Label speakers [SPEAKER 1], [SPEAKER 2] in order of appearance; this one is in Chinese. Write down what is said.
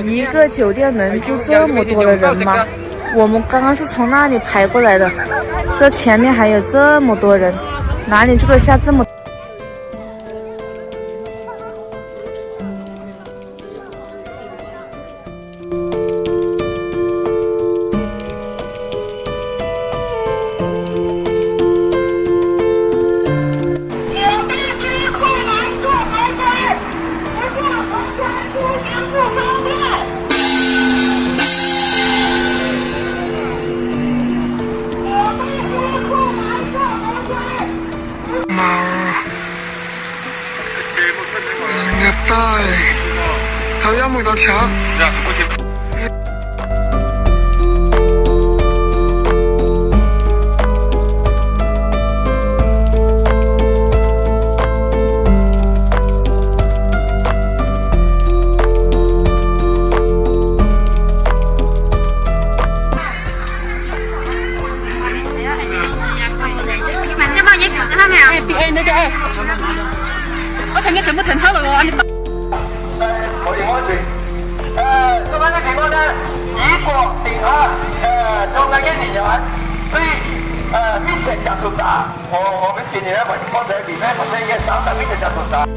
[SPEAKER 1] 一个酒店能住这么多的人吗？我们刚刚是从那里排过来的，这前面还有这么多人，哪里住得下这么？
[SPEAKER 2] 睇音樂特產。
[SPEAKER 3] 我停嘅全部停好啦喎！
[SPEAKER 2] 我哋安全。今晚嘅情況呢，以國定下做緊嘅年人，所以密切接觸者，我們今年呢，我哋幫助裡面，我哋嘅300密切接觸者。